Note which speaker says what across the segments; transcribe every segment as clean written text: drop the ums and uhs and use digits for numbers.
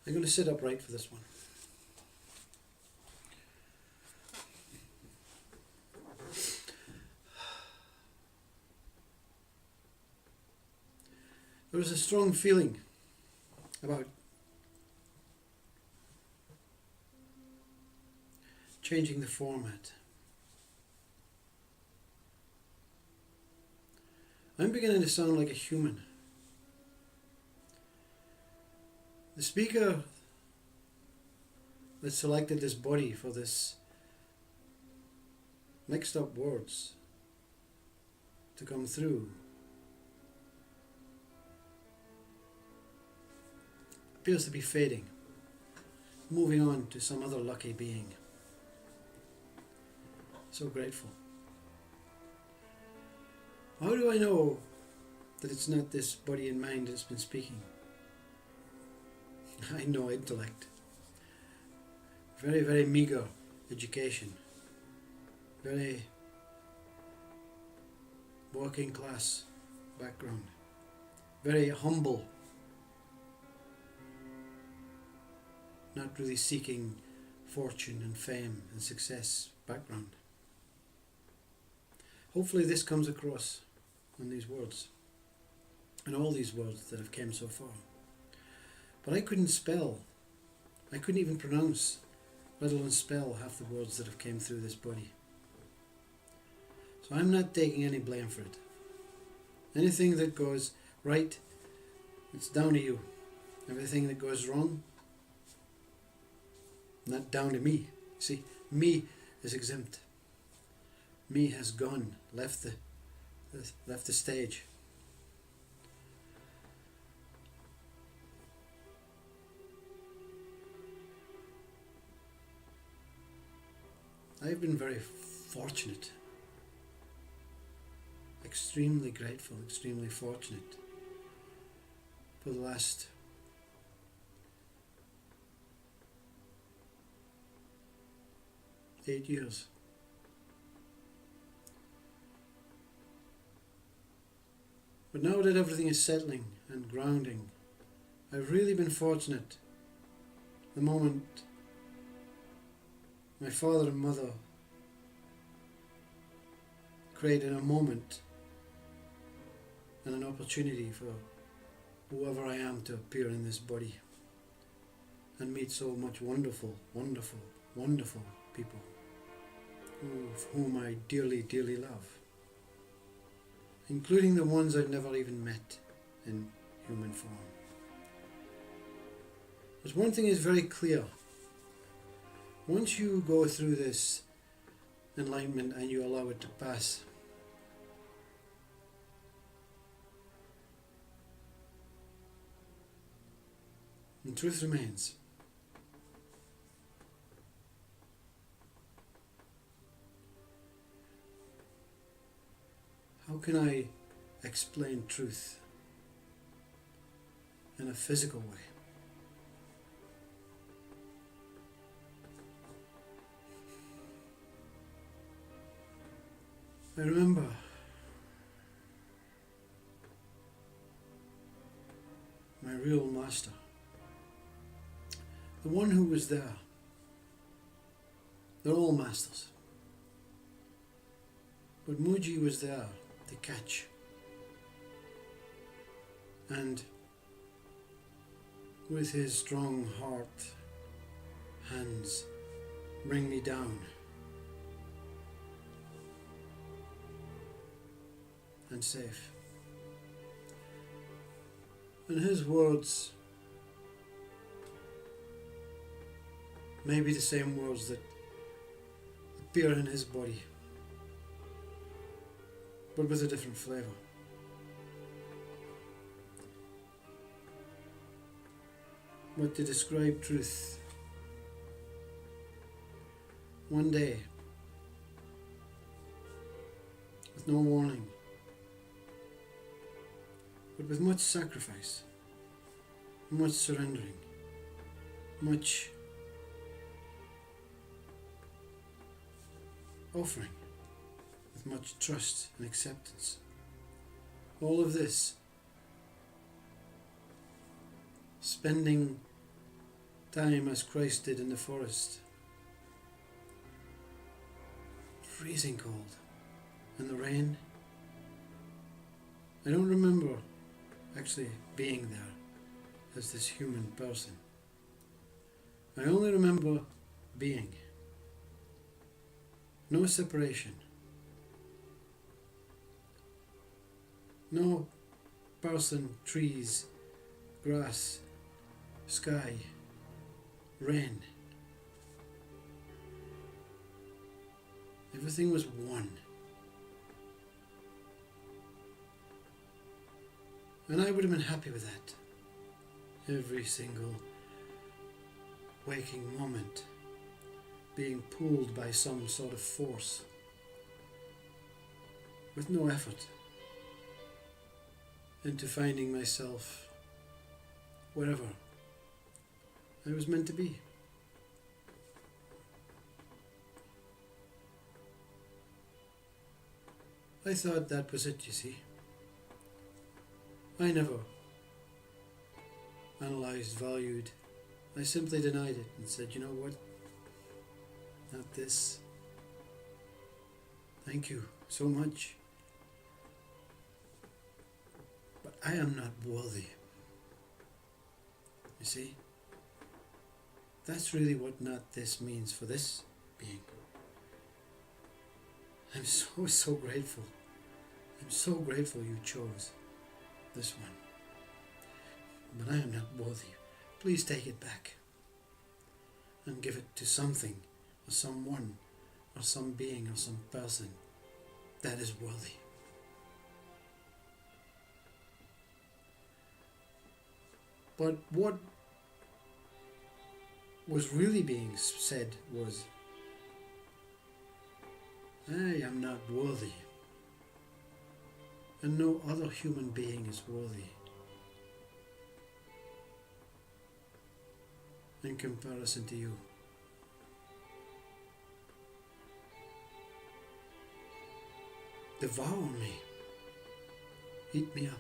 Speaker 1: I'm going to sit upright for this one. There was a strong feeling about changing the format. I'm beginning to sound like a human. The speaker that selected this body for this mixed up words to come through appears to be fading, moving on to some other lucky being. So grateful. How do I know that it's not this body and mind that's been speaking? I know intellect. Very, very meager education. Very working class background. Very humble. Not really seeking fortune and fame and success background. Hopefully this comes across in these words, and all these words that have came so far. But I couldn't spell, I couldn't even pronounce, let alone spell half the words that have came through this body. So I'm not taking any blame for it. Anything that goes right, it's down to you. Everything that goes wrong, not down to me. See, me is exempt. Me has gone, left the stage. I've been very fortunate, extremely grateful, extremely fortunate for the last 8 years. But now that everything is settling and grounding, I've really been fortunate. The moment my father and mother created a moment and an opportunity for whoever I am to appear in this body and meet so much wonderful, wonderful, wonderful people whom I dearly, dearly love, including the ones I've never even met in human form. There's one thing is very clear. Once you go through this enlightenment and you allow it to pass, the truth remains. How can I explain truth in a physical way? I remember my real master, the one who was there. They're all masters, but Muji was there to catch and with his strong heart hands bring me down and safe. And his words may be the same words that appear in his body, but with a different flavor. But to describe truth, one day, with no warning, but with much sacrifice, much surrendering, much offering, with much trust and acceptance. All of this, spending time as Christ did in the forest. Freezing cold. And the rain. I don't remember actually being there as this human person. I only remember being. No separation. No person, trees, grass, sky, rain. Everything was one. And I would have been happy with that. Every single waking moment being pulled by some sort of force with no effort into finding myself wherever I was meant to be. I thought that was it, you see. I never analysed, valued. I simply denied it and said, you know what? Not this. Thank you so much. But I am not worthy. You see? That's really what not this means for this being. I'm so grateful. I'm so grateful you chose this one. But I am not worthy. Please take it back and give it to something or someone or some being or some person that is worthy. But what was really being said was, I am not worthy, and no other human being is worthy in comparison to you. Devour me, eat me up.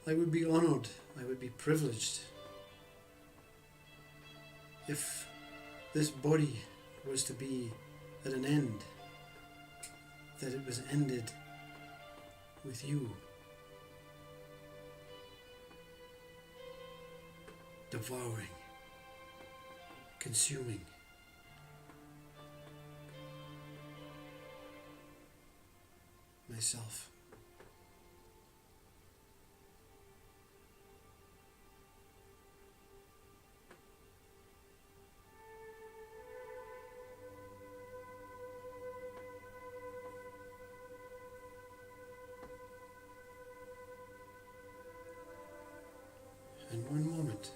Speaker 1: I would be honored, I would be privileged if this body was to be at an end, that it was ended with you devouring, consuming. Myself. And one moment,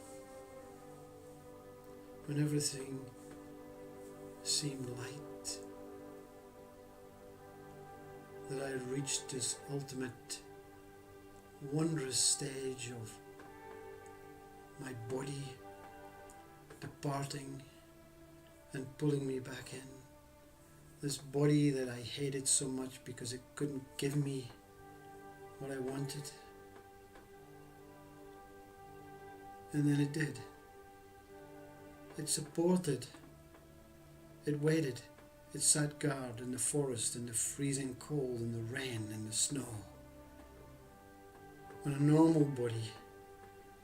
Speaker 1: when everything seemed light, that I had reached this ultimate wondrous stage of my body departing and pulling me back in. This body that I hated so much because it couldn't give me what I wanted. And then it did. It supported. It waited. It sat guard in the forest, in the freezing cold, in the rain, in the snow. When a normal body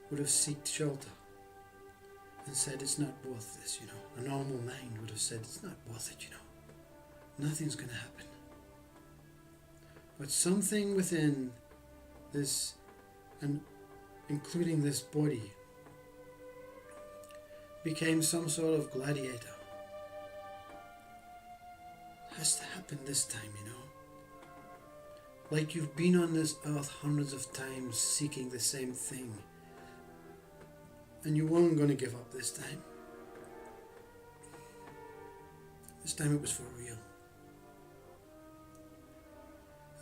Speaker 1: would have sought shelter and said, it's not worth this, you know. A normal mind would have said, it's not worth it, you know. Nothing's going to happen. But something within this, and including this body, became some sort of gladiator. Has to happen this time, you know. Like you've been on this earth hundreds of times seeking the same thing, and you weren't going to give up this time. This time it was for real.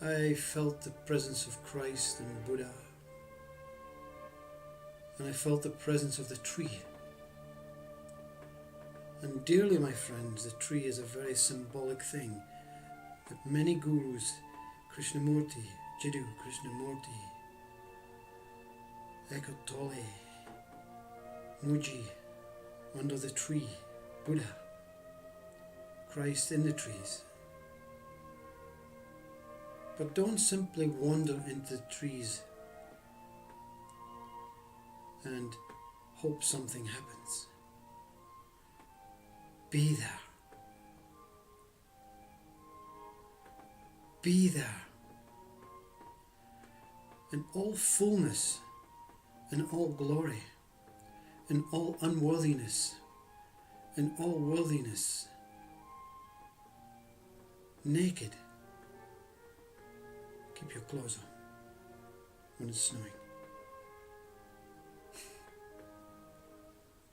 Speaker 1: I felt the presence of Christ and Buddha, and I felt the presence of the tree. And dearly, my friends, the tree is a very symbolic thing that many gurus, Krishnamurti, Jiddu Krishnamurti, Eckhart Tolle, Muji under the tree, Buddha, Christ in the trees. But don't simply wander into the trees and hope something happens. Be there. Be there. In all fullness, in all glory, in all unworthiness, in all worthiness. Naked. Keep your clothes on when it's snowing.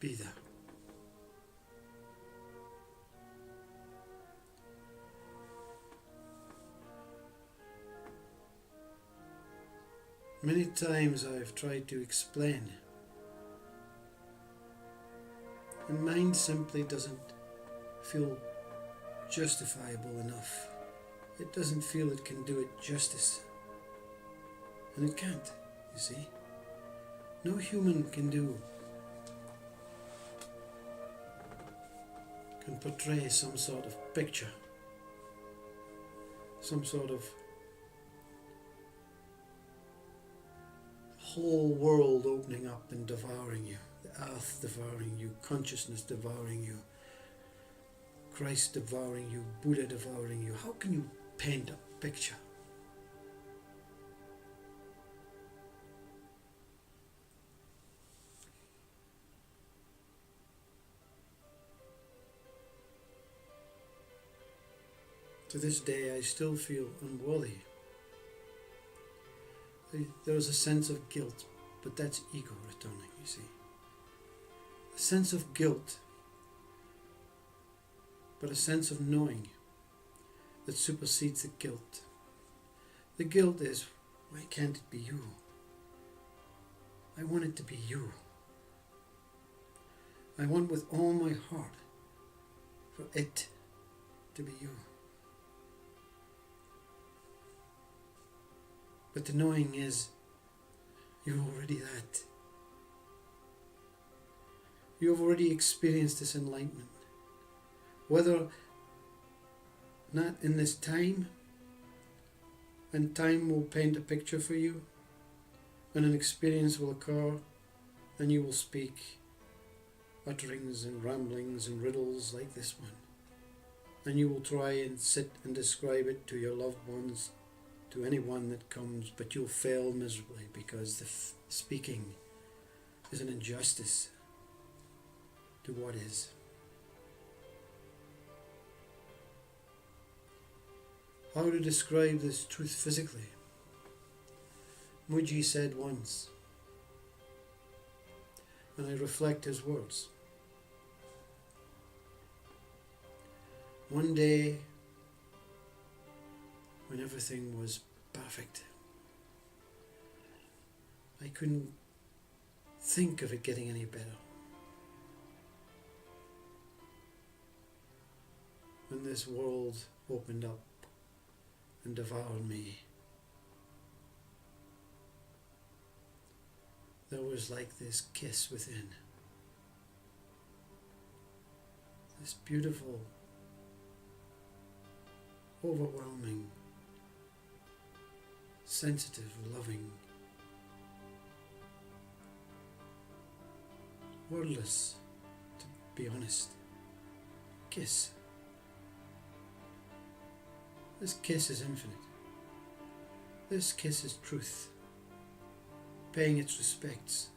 Speaker 1: Be there. Many times I've tried to explain, and mind simply doesn't feel justifiable enough. It doesn't feel it can do it justice. And it can't, you see. No human can portray some sort of picture, some sort of whole world opening up and devouring you, the earth devouring you, consciousness devouring you, Christ devouring you, Buddha devouring you. How can you paint a picture? To this day, I still feel unworthy. There's a sense of guilt, but that's ego returning, you see. A sense of guilt, but a sense of knowing that supersedes the guilt. The guilt is, why can't it be you? I want it to be you. I want with all my heart for it to be you. But the knowing is, you're already that. You've already experienced this enlightenment. Whether not in this time, and time will paint a picture for you, and an experience will occur, and you will speak utterings and ramblings and riddles like this one. And you will try and sit and describe it to your loved ones, to anyone that comes, but you'll fail miserably because the speaking is an injustice to what is. How to describe this truth physically? Muji said once, and I reflect his words. One day, when everything was perfect, I couldn't think of it getting any better. When this world opened up and devoured me, there was like this kiss within, this beautiful, overwhelming, sensitive, loving, wordless, to be honest, kiss. This kiss is infinite. This kiss is truth, paying its respects,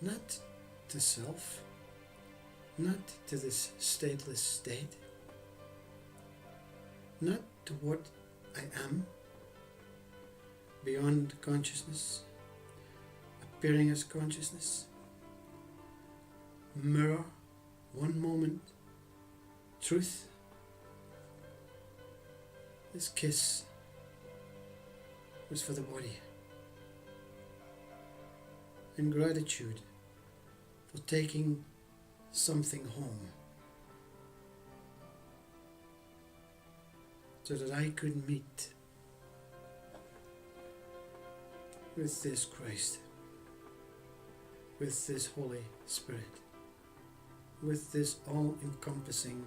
Speaker 1: not to self, not to this stateless state, not to what I am, beyond consciousness, appearing as consciousness, mirror, one moment, truth. This kiss was for the body, in gratitude for taking something home, so that I could meet with this Christ, with this Holy Spirit, with this all-encompassing,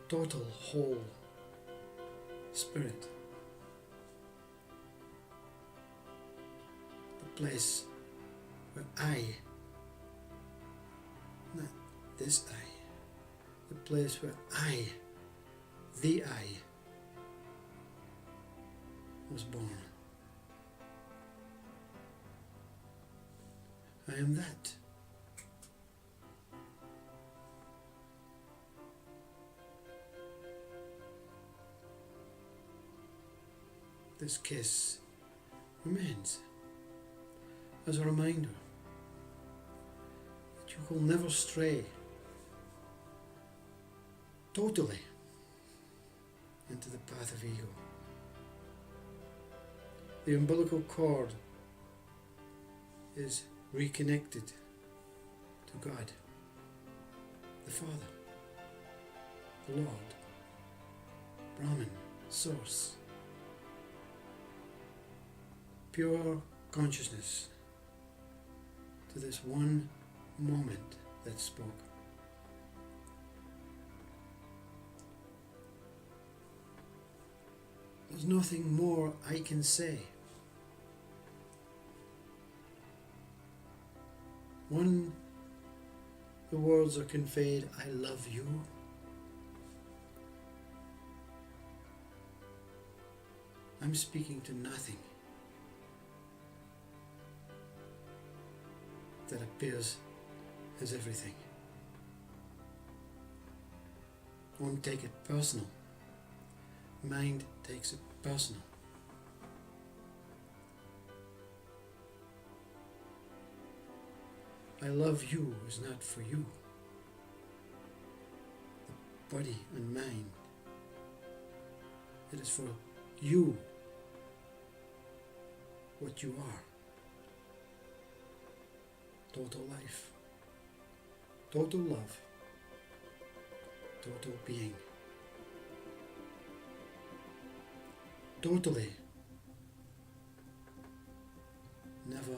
Speaker 1: total, whole Spirit. The place where I, not this I, the place where I, the I, was born. I am that. This kiss remains as a reminder that you will never stray totally into the path of ego. The umbilical cord is reconnected to God, the Father, the Lord, Brahman, Source, pure consciousness, to this one moment that spoke. There's nothing more I can say. When the words are conveyed, I love you, I'm speaking to nothing that appears as everything. Don't take it personal. Mind takes it personal. I love you is not for you. The body and mind. It is for you, what you are. Total life, total love, total being. Totally, never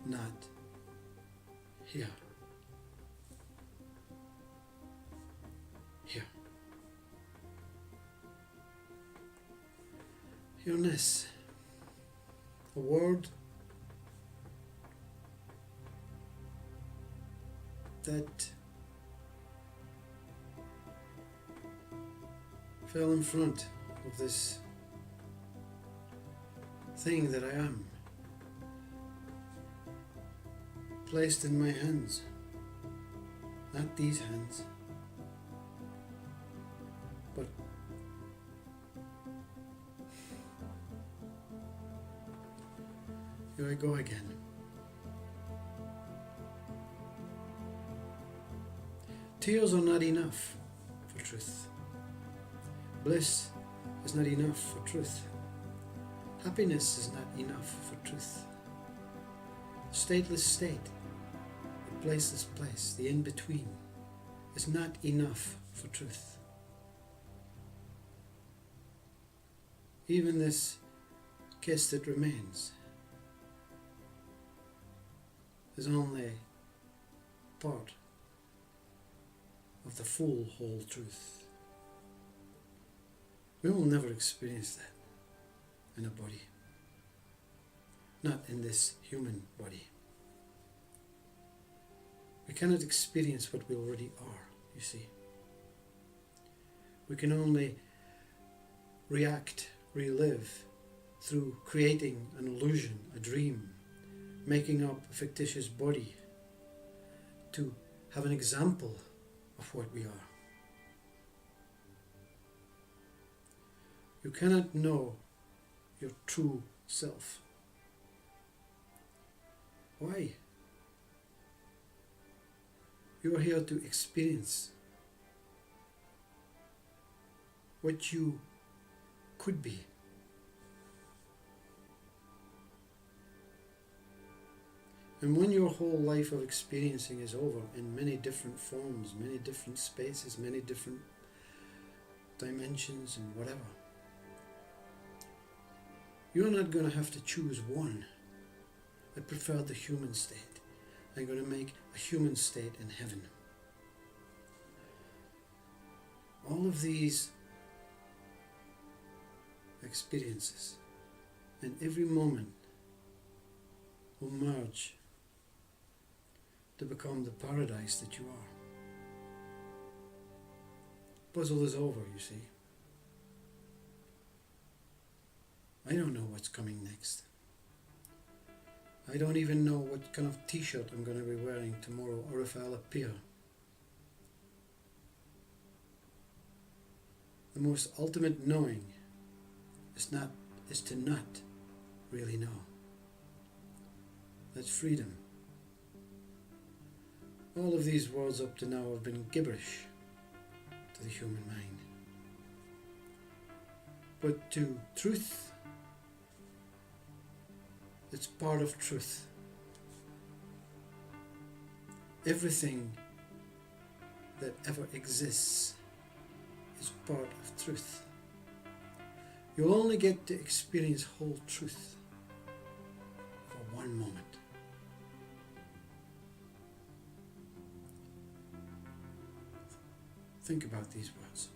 Speaker 1: not here. Here. Hereness, a word that fell in front of this thing that I am, placed in my hands, not these hands, but here I go again. Tears are not enough for truth. Bliss is not enough for truth. Happiness is not enough for truth. Stateless state, the placeless place, the in-between, is not enough for truth. Even this kiss that remains is only part of the full, whole truth. We will never experience that in a body, not in this human body. We cannot experience what we already are, you see. We can only react, relive, through creating an illusion, a dream, making up a fictitious body to have an example of what we are. You cannot know your true self. Why? You are here to experience what you could be. And when your whole life of experiencing is over in many different forms, many different spaces, many different dimensions and whatever, you're not going to have to choose one. I prefer the human state. I'm going to make a human state in heaven. All of these experiences in every moment will merge to become the paradise that you are. Puzzle is over, you see. I don't know what's coming next. I don't even know what kind of t-shirt I'm going to be wearing tomorrow, or if I'll appear. The most ultimate knowing is to not really know. That's freedom. All of these words up to now have been gibberish to the human mind. But to truth, it's part of truth. Everything that ever exists is part of truth. You'll only get to experience whole truth for one moment. Think about these words.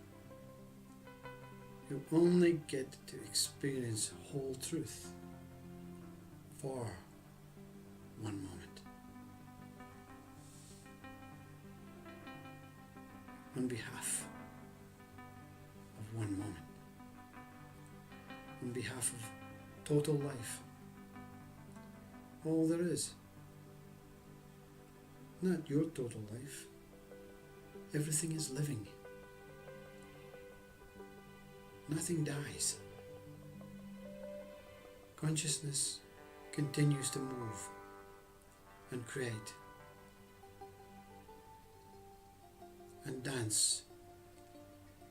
Speaker 1: You only get to experience whole truth for one moment. On behalf of one moment. On behalf of total life. All there is. Not your total life. Everything is living. Nothing dies. Consciousness continues to move and create and dance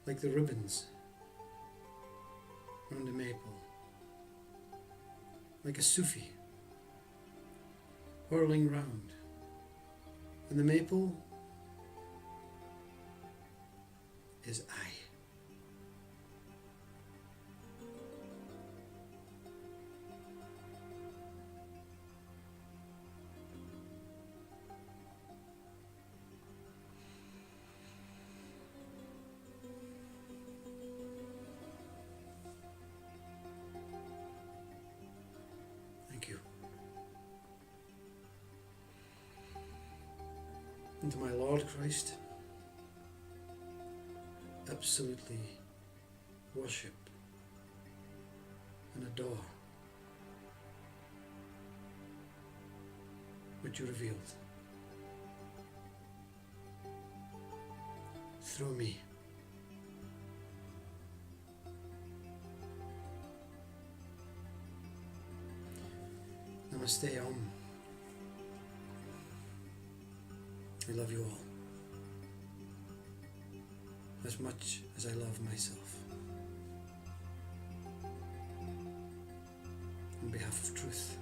Speaker 1: like the ribbons around the maple, like a Sufi whirling round, and the maple is I. Thank you. And to my Lord Christ, absolutely worship and adore what you revealed through me. Namaste Om. I love you all as much as I love myself. On behalf of truth.